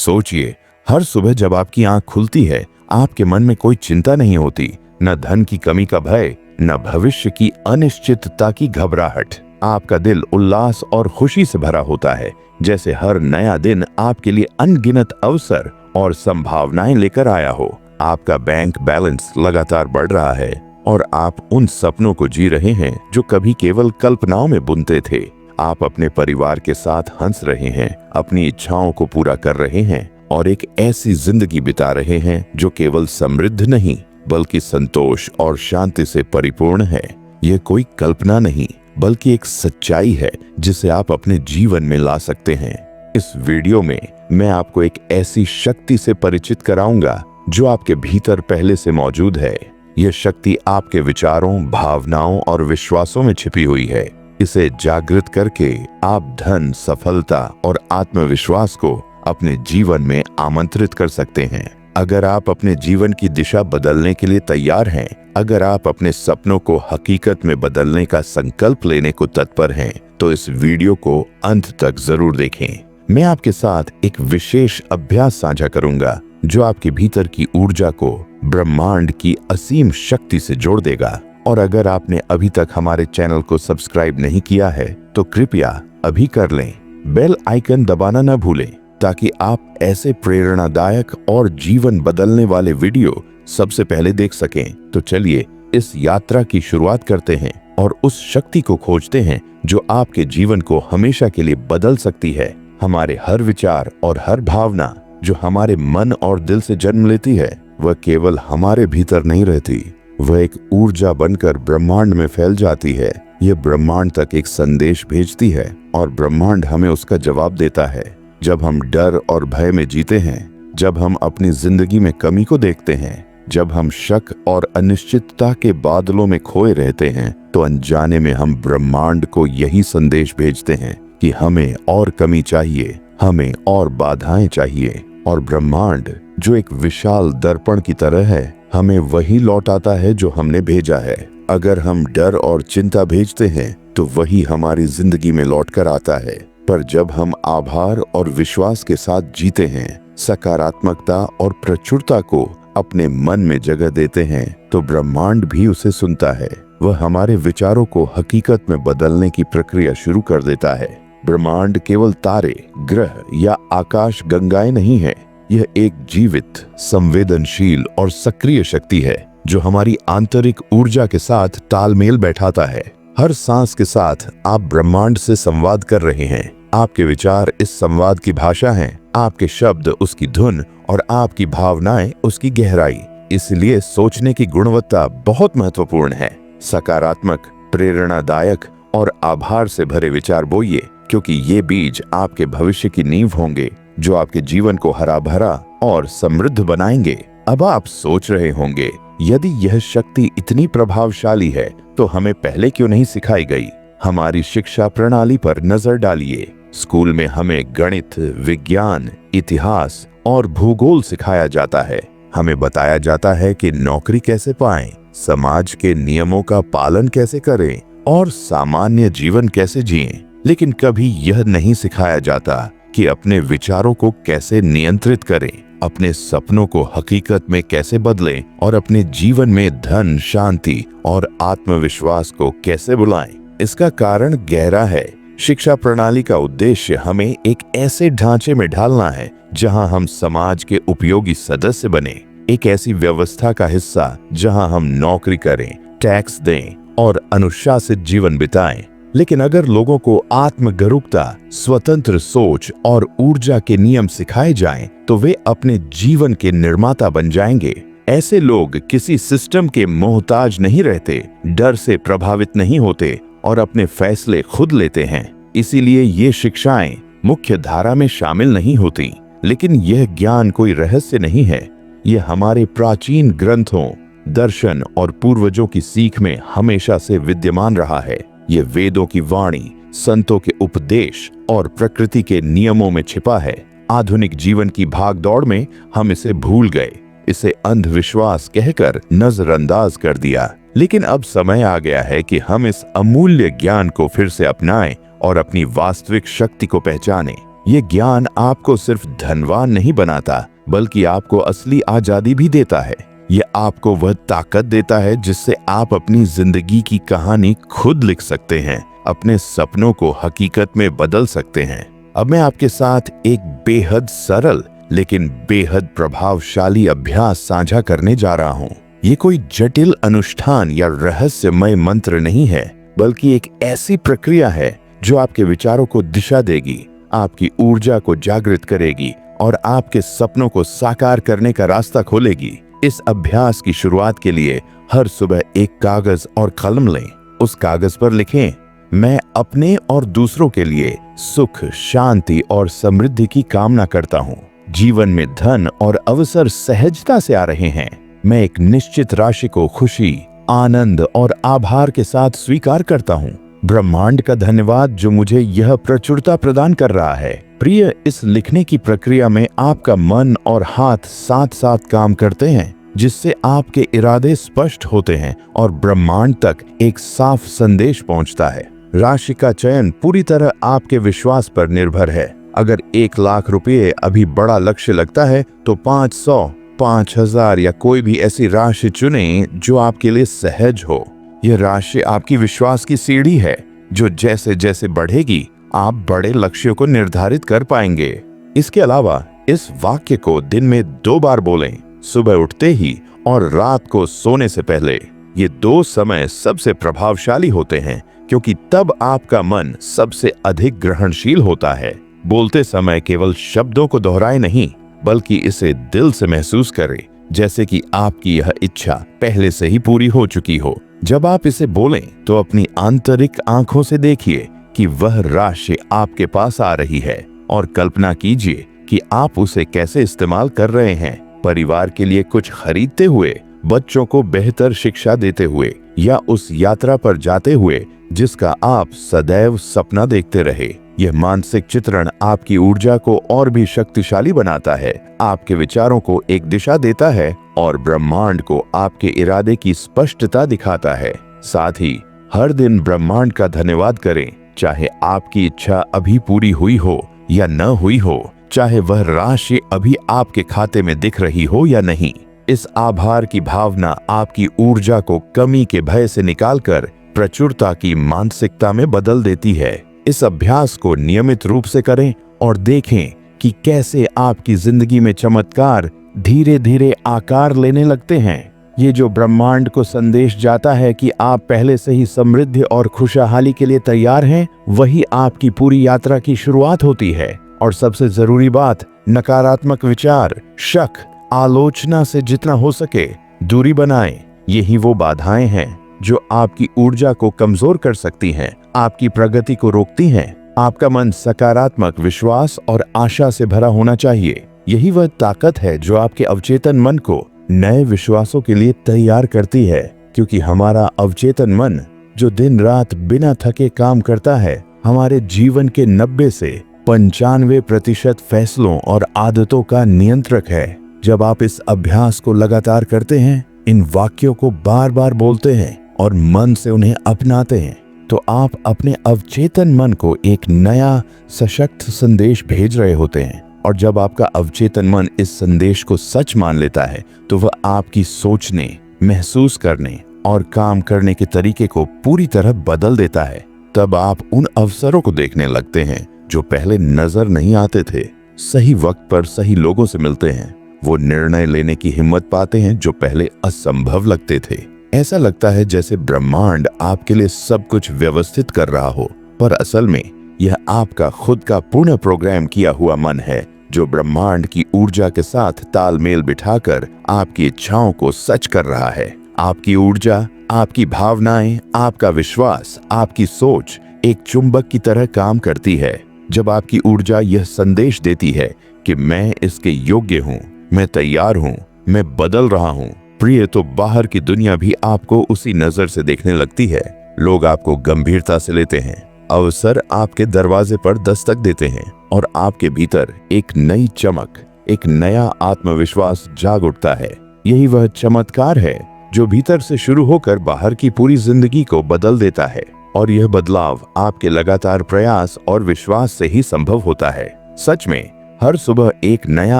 सोचिए, हर सुबह जब आपकी आंख खुलती है, आपके मन में कोई चिंता नहीं होती, न धन की कमी का भय, न भविष्य की अनिश्चितता की घबराहट। आपका दिल उल्लास और खुशी से भरा होता है, जैसे हर नया दिन आपके लिए अनगिनत अवसर और संभावनाएं लेकर आया हो। आपका बैंक बैलेंस लगातार बढ़ रहा है और आप उन सपनों को जी रहे हैं जो कभी केवल कल्पनाओं में बुनते थे। आप अपने परिवार के साथ हंस रहे हैं, अपनी इच्छाओं को पूरा कर रहे हैं और एक ऐसी जिंदगी बिता रहे हैं जो केवल समृद्ध नहीं बल्कि संतोष और शांति से परिपूर्ण है। यह कोई कल्पना नहीं बल्कि एक सच्चाई है जिसे आप अपने जीवन में ला सकते हैं। इस वीडियो में मैं आपको एक ऐसी शक्ति से परिचित कराऊंगा जो आपके भीतर पहले से मौजूद है। यह शक्ति आपके विचारों, भावनाओं और विश्वासों में छिपी हुई है। इसे जागृत करके आप धन, सफलता और आत्मविश्वास को अपने जीवन में आमंत्रित कर सकते हैं। अगर आप अपने जीवन की दिशा बदलने के लिए तैयार हैं, अगर आप अपने सपनों को हकीकत में बदलने का संकल्प लेने को तत्पर हैं, तो इस वीडियो को अंत तक जरूर देखें। मैं आपके साथ एक विशेष अभ्यास साझा करूंगा जो आपके भीतर की ऊर्जा को ब्रह्मांड की असीम शक्ति से जोड़ देगा। और अगर आपने अभी तक हमारे चैनल को सब्सक्राइब नहीं किया है तो कृपया अभी कर लें। बेल आइकन दबाना न भूलें ताकि आप ऐसे प्रेरणादायक और जीवन बदलने वाले वीडियो सबसे पहले देख सकें। तो चलिए इस यात्रा की शुरुआत करते हैं और उस शक्ति को खोजते हैं जो आपके जीवन को हमेशा के लिए बदल सकती है। हमारे हर विचार और हर भावना जो हमारे मन और दिल से जन्म लेती है, वह केवल हमारे भीतर नहीं रहती, वह एक ऊर्जा बनकर ब्रह्मांड में फैल जाती है। यह ब्रह्मांड तक एक संदेश भेजती है और ब्रह्मांड हमें उसका जवाब देता है। जब हम डर और भय में जीते हैं, जब हम अपनी जिंदगी में कमी को देखते हैं, जब हम शक और अनिश्चितता के बादलों में खोए रहते हैं, तो अनजाने में हम ब्रह्मांड को यही संदेश भेजते हैं कि हमें और कमी चाहिए, हमें और बाधाएं चाहिए। और ब्रह्मांड जो एक विशाल दर्पण की तरह है, हमें वही लौटाता है जो हमने भेजा है। अगर हम डर और चिंता भेजते हैं तो वही हमारी जिंदगी में लौटकर आता है। पर जब हम आभार और विश्वास के साथ जीते हैं, सकारात्मकता और प्रचुरता को अपने मन में जगह देते हैं, तो ब्रह्मांड भी उसे सुनता है। वह हमारे विचारों को हकीकत में बदलने की प्रक्रिया शुरू कर देता है। ब्रह्मांड केवल तारे, ग्रह या आकाश गंगाएं नहीं है। यह एक जीवित, संवेदनशील और सक्रिय शक्ति है जो हमारी आंतरिक ऊर्जा के साथ तालमेल बैठाता है। हर सांस के साथ आप ब्रह्मांड से संवाद कर रहे हैं। आपके विचार इस संवाद की भाषा हैं, आपके शब्द उसकी धुन और आपकी भावनाएं उसकी गहराई। इसलिए सोचने की गुणवत्ता बहुत महत्वपूर्ण है। सकारात्मक, प्रेरणादायक और आभार से भरे विचार बोइए, क्योंकि ये बीज आपके भविष्य की नींव होंगे जो आपके जीवन को हरा भरा और समृद्ध बनाएंगे। अब आप सोच रहे होंगे, यदि यह शक्ति इतनी प्रभावशाली है तो हमें पहले क्यों नहीं सिखाई गई? हमारी शिक्षा प्रणाली पर नजर डालिए। स्कूल में हमें गणित, विज्ञान, इतिहास और भूगोल सिखाया जाता है। हमें बताया जाता है कि नौकरी कैसे पाएं, समाज के नियमों का पालन कैसे करें और सामान्य जीवन कैसे जिएं। लेकिन कभी यह नहीं सिखाया जाता कि अपने विचारों को कैसे नियंत्रित करें, अपने सपनों को हकीकत में कैसे बदलें और अपने जीवन में धन, शांति और आत्मविश्वास को कैसे बुलाएं। इसका कारण गहरा है। शिक्षा प्रणाली का उद्देश्य हमें एक ऐसे ढांचे में ढालना है जहां हम समाज के उपयोगी सदस्य बने, एक ऐसी व्यवस्था का हिस्सा जहां हम नौकरी करें, टैक्स दें और अनुशासित जीवन बिताएं। लेकिन अगर लोगों को आत्मगरुकता, स्वतंत्र सोच और ऊर्जा के नियम सिखाए जाएं, तो वे अपने जीवन के निर्माता बन जाएंगे। ऐसे लोग किसी सिस्टम के मोहताज नहीं रहते, डर से प्रभावित नहीं होते और अपने फैसले खुद लेते हैं। इसीलिए ये शिक्षाएं मुख्य धारा में शामिल नहीं होती। लेकिन यह ज्ञान कोई रहस्य नहीं है। यह हमारे प्राचीन ग्रंथों, दर्शन और पूर्वजों की सीख में हमेशा से विद्यमान रहा है। ये वेदों की वाणी, संतों के उपदेश और प्रकृति के नियमों में छिपा है। आधुनिक जीवन की भागदौड़ में हम इसे भूल गए, इसे अंधविश्वास कहकर नजरअंदाज कर दिया। लेकिन अब समय आ गया है कि हम इस अमूल्य ज्ञान को फिर से अपनाएं और अपनी वास्तविक शक्ति को पहचानें। ये ज्ञान आपको सिर्फ धनवान नहीं बनाता, बल्कि आपको असली आजादी भी देता है। ये आपको वह ताकत देता है जिससे आप अपनी जिंदगी की कहानी खुद लिख सकते हैं, अपने सपनों को हकीकत में बदल सकते हैं। अब मैं आपके साथ एक बेहद सरल लेकिन बेहद प्रभावशाली अभ्यास साझा करने जा रहा हूँ। ये कोई जटिल अनुष्ठान या रहस्यमय मंत्र नहीं है, बल्कि एक ऐसी प्रक्रिया है जो आपके विचारों को दिशा देगी, आपकी ऊर्जा को जागृत करेगी और आपके सपनों को साकार करने का रास्ता खोलेगी। इस अभ्यास की शुरुआत के लिए हर सुबह एक कागज और कलम लें। उस कागज पर लिखें, मैं अपने और दूसरों के लिए सुख, शांति और समृद्धि की कामना करता हूँ। जीवन में धन और अवसर सहजता से आ रहे हैं। मैं एक निश्चित राशि को खुशी, आनंद और आभार के साथ स्वीकार करता हूँ। ब्रह्मांड का धन्यवाद जो मुझे यह प्रचुरता प्रदान कर रहा है। प्रिय, इस लिखने की प्रक्रिया में आपका मन और हाथ साथ साथ काम करते हैं, जिससे आपके इरादे स्पष्ट होते हैं और ब्रह्मांड तक एक साफ संदेश पहुंचता है। राशि का चयन पूरी तरह आपके विश्वास पर निर्भर है। अगर 1 लाख रुपये अभी बड़ा लक्ष्य लगता है तो 500, 5000 या कोई भी ऐसी राशि चुनें जो आपके लिए सहज हो। यह राशि आपकी विश्वास की सीढ़ी है, जो जैसे जैसे बढ़ेगी आप बड़े लक्ष्यों को निर्धारित कर पाएंगे। इसके अलावा इस वाक्य को दिन में 2 बार बोलें, सुबह उठते ही और रात को सोने से पहले। ये 2 समय सबसे प्रभावशाली होते हैं, क्योंकि तब आपका मन सबसे अधिक ग्रहणशील होता है। बोलते समय केवल शब्दों को दोहराए नहीं, बल्कि इसे दिल से महसूस करें, जैसे कि आपकी यह इच्छा पहले से ही पूरी हो चुकी हो। जब आप इसे बोलें तो अपनी आंतरिक आंखों से देखिए कि वह राशि आपके पास आ रही है और कल्पना कीजिए कि आप उसे कैसे इस्तेमाल कर रहे हैं। परिवार के लिए कुछ खरीदते हुए, बच्चों को बेहतर शिक्षा देते हुए या उस यात्रा पर जाते हुए जिसका आप सदैव सपना देखते रहे। यह मानसिक चित्रण आपकी ऊर्जा को और भी शक्तिशाली बनाता है, आपके विचारों को एक दिशा देता है और ब्रह्मांड को आपके इरादे की स्पष्टता दिखाता है। साथ ही हर दिन ब्रह्मांड का धन्यवाद करें, चाहे आपकी इच्छा अभी पूरी हुई हो या न हुई हो, चाहे वह राशि अभी आपके खाते में दिख रही हो या नहीं। इस आभार की भावना आपकी ऊर्जा को कमी के भय से निकालकर प्रचुरता की मानसिकता में बदल देती है। इस अभ्यास को नियमित रूप से करें और देखें कि कैसे आपकी जिंदगी में चमत्कार धीरे धीरे आकार लेने लगते हैं। ये जो ब्रह्मांड को संदेश जाता है कि आप पहले से ही समृद्धि और खुशहाली के लिए तैयार हैं, वही आपकी पूरी यात्रा की शुरुआत होती है। और सबसे जरूरी बात, नकारात्मक विचार, शक, आलोचना से जितना हो सके दूरी बनाएं। यही वो बाधाएं हैं जो आपकी ऊर्जा को कमजोर कर सकती हैं, आपकी प्रगति को रोकती हैं। आपका मन सकारात्मक विश्वास और आशा से भरा होना चाहिए। यही वह ताकत है जो आपके अवचेतन मन को नए विश्वासों के लिए तैयार करती है, क्योंकि हमारा अवचेतन मन जो दिन रात बिना थके काम करता है, हमारे जीवन के 90 से 95% फैसलों और आदतों का नियंत्रक है। जब आप इस अभ्यास को लगातार करते हैं, इन वाक्यों को बार बार बोलते हैं और मन से उन्हें अपनाते हैं, तो आप अपने अवचेतन मन को एक नया सशक्त संदेश भेज रहे होते हैं। और जब आपका अवचेतन मन इस संदेश को सच मान लेता है, तो वह आपकी सोचने, महसूस करने और काम करने के तरीके को पूरी तरह बदल देता है। तब आप उन अवसरों को देखने लगते हैं जो पहले नजर नहीं आते थे। सही वक्त पर सही लोगों से मिलते हैं। वो निर्णय लेने की हिम्मत पाते हैं जो पहले असंभव लगते थे। ऐसा लगता है जैसे ब्रह्मांड आपके लिए सब कुछ व्यवस्थित कर रहा हो, पर असल में यह आपका खुद का पूर्ण प्रोग्राम किया हुआ मन है, जो ब्रह्मांड की ऊर्जा के साथ तालमेल बिठाकर आपकी इच्छाओं को सच कर रहा है। आपकी ऊर्जा, आपकी भावनाएं, आपका विश्वास, आपकी सोच एक चुंबक की तरह काम करती है। जब आपकी ऊर्जा यह संदेश देती है कि मैं इसके योग्य हूँ, मैं तैयार हूँ, मैं बदल रहा हूँ, प्रिय, तो बाहर की दुनिया भी आपको उसी नजर से देखने लगती है। लोग आपको गंभीरता से लेते हैं, अवसर आपके दरवाजे पर दस्तक देते हैं और आपके भीतर एक नई चमक, एक नया आत्मविश्वास जाग उठता है। यही वह चमत्कार है जो भीतर से शुरू होकर बाहर की पूरी जिंदगी को बदल देता है। और यह बदलाव आपके लगातार प्रयास और विश्वास से ही संभव होता है। सच में हर सुबह एक नया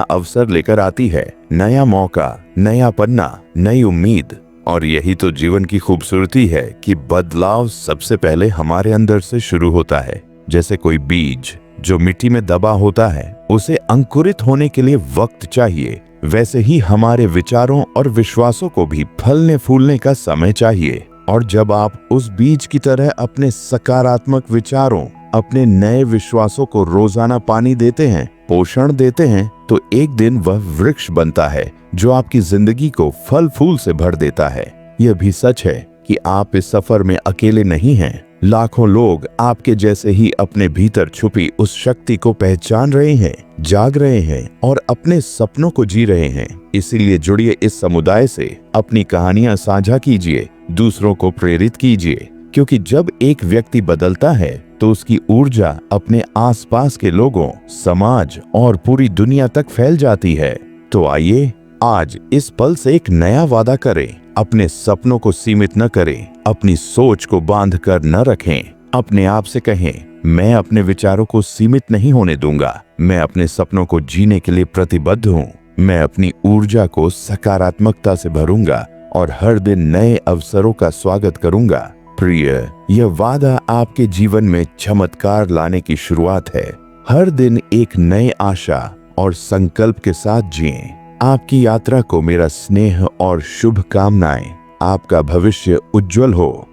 अवसर लेकर आती है, नया मौका, नया पन्ना, नई उम्मीद। और यही तो जीवन की खूबसूरती है कि बदलाव सबसे पहले हमारे अंदर से शुरू होता है। जैसे कोई बीज जो मिट्टी में दबा होता है, उसे अंकुरित होने के लिए वक्त चाहिए, वैसे ही हमारे विचारों और विश्वासों को भी फलने फूलने का समय चाहिए। और जब आप उस बीज की तरह अपने सकारात्मक विचारों, अपने नए विश्वासों को रोजाना पानी देते हैं, पोषण देते हैं, तो एक दिन वह वृक्ष बनता है जो आपकी जिंदगी को फल फूल से भर देता है। यह भी सच है कि आप इस सफर में अकेले नहीं हैं। लाखों लोग आपके जैसे ही अपने भीतर छुपी उस शक्ति को पहचान रहे हैं, जाग रहे हैं और अपने सपनों को जी रहे हैं। इसीलिए जुड़िए इस समुदाय से, अपनी कहानियां साझा कीजिए, दूसरों को प्रेरित कीजिए, क्योंकि जब एक व्यक्ति बदलता है तो उसकी ऊर्जा अपने आसपास के लोगों, समाज और पूरी दुनिया तक फैल जाती है। तो आइए आज इस पल से एक नया वादा करें। अपने सपनों को सीमित न करें, अपनी सोच को बांध कर न रखें। अपने आप से कहें, मैं अपने विचारों को सीमित नहीं होने दूंगा। मैं अपने सपनों को जीने के लिए प्रतिबद्ध हूँ। मैं अपनी ऊर्जा को सकारात्मकता से भरूंगा और हर दिन नए अवसरों का स्वागत करूंगा। प्रिय, यह वादा आपके जीवन में चमत्कार लाने की शुरुआत है। हर दिन एक नए आशा और संकल्प के साथ जिएं। आपकी यात्रा को मेरा स्नेह और शुभकामनाएं। आपका भविष्य उज्जवल हो।